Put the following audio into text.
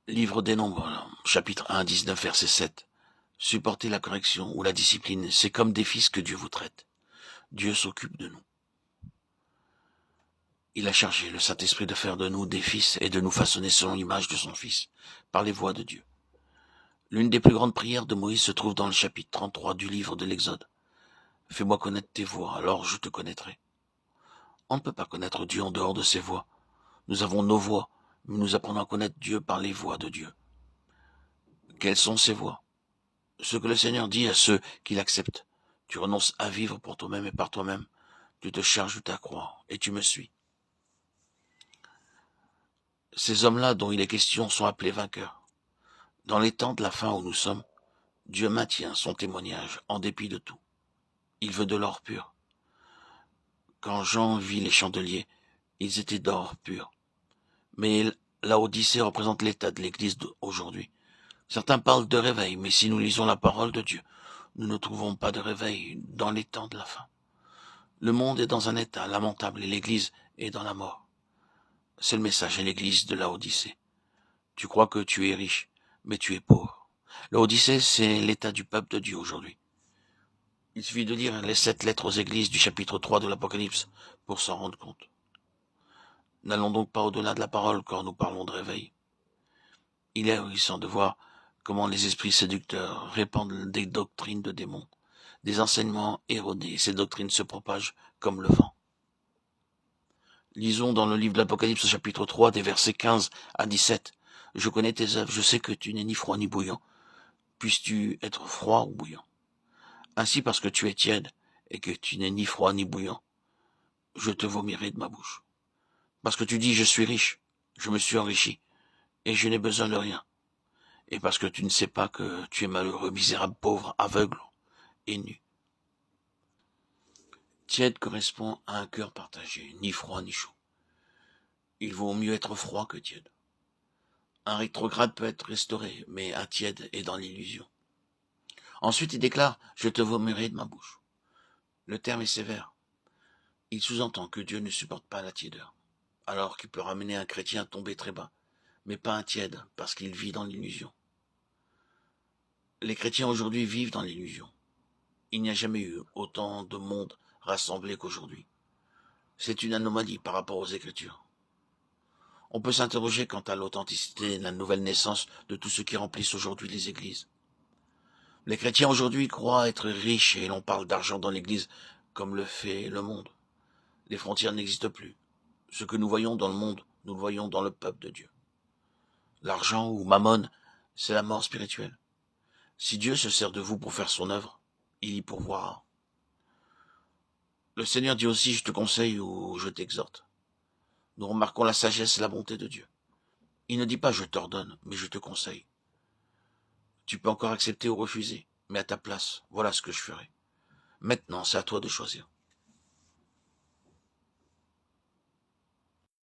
Livre des Nombres, chapitre 1, 19, verset 7. Supporter la correction ou la discipline, c'est comme des fils que Dieu vous traite. Dieu s'occupe de nous. Il a chargé le Saint-Esprit de faire de nous des fils et de nous façonner selon l'image de son Fils, par les voies de Dieu. L'une des plus grandes prières de Moïse se trouve dans le chapitre 33 du livre de l'Exode. Fais-moi connaître tes voies, alors je te connaîtrai. On ne peut pas connaître Dieu en dehors de ses voies. Nous avons nos voies, mais nous apprenons à connaître Dieu par les voies de Dieu. Quelles sont ces voies? Ce que le Seigneur dit à ceux qui l'acceptent. Tu renonces à vivre pour toi-même et par toi-même. Tu te charges de ta croix et tu me suis. Ces hommes-là dont il est question sont appelés vainqueurs. Dans les temps de la fin où nous sommes, Dieu maintient son témoignage en dépit de tout. Il veut de l'or pur. Quand Jean vit les chandeliers, ils étaient d'or pur. Mais la Odyssée représente l'état de l'Église d'aujourd'hui. Certains parlent de réveil, mais si nous lisons la parole de Dieu, nous ne trouvons pas de réveil dans les temps de la fin. Le monde est dans un état lamentable et l'Église est dans la mort. C'est le message à l'Église de la Odyssée. Tu crois que tu es riche, mais tu es pauvre. La Odyssée, c'est l'état du peuple de Dieu aujourd'hui. Il suffit de lire les 7 lettres aux églises du chapitre 3 de l'Apocalypse pour s'en rendre compte. N'allons donc pas au-delà de la parole quand nous parlons de réveil. Il est ahurissant de voir comment les esprits séducteurs répandent des doctrines de démons, des enseignements erronés. Ces doctrines se propagent comme le vent. Lisons dans le livre de l'Apocalypse, chapitre 3, des versets 15 à 17. Je connais tes œuvres, je sais que tu n'es ni froid ni bouillant. Puisses-tu être froid ou bouillant? Ainsi, parce que tu es tiède et que tu n'es ni froid ni bouillant, je te vomirai de ma bouche. Parce que tu dis, je suis riche, je me suis enrichi, et je n'ai besoin de rien. Et parce que tu ne sais pas que tu es malheureux, misérable, pauvre, aveugle et nu. Tiède correspond à un cœur partagé, ni froid ni chaud. Il vaut mieux être froid que tiède. Un rétrograde peut être restauré, mais un tiède est dans l'illusion. Ensuite, il déclare, je te vomirai de ma bouche. Le terme est sévère. Il sous-entend que Dieu ne supporte pas la tiédeur, alors qu'il peut ramener un chrétien à tomber très bas, mais pas un tiède, parce qu'il vit dans l'illusion. Les chrétiens aujourd'hui vivent dans l'illusion. Il n'y a jamais eu autant de monde rassemblé qu'aujourd'hui. C'est une anomalie par rapport aux Écritures. On peut s'interroger quant à l'authenticité et la nouvelle naissance de tout ce qui remplissent aujourd'hui les églises. Les chrétiens aujourd'hui croient être riches et l'on parle d'argent dans l'église comme le fait le monde. Les frontières n'existent plus. Ce que nous voyons dans le monde, nous le voyons dans le peuple de Dieu. L'argent ou mammon, c'est la mort spirituelle. Si Dieu se sert de vous pour faire son œuvre, il y pourvoira. Le Seigneur dit aussi, je te conseille ou je t'exhorte. Nous remarquons la sagesse et la bonté de Dieu. Il ne dit pas je t'ordonne, mais je te conseille. Tu peux encore accepter ou refuser, mais à ta place, voilà ce que je ferai. Maintenant, c'est à toi de choisir.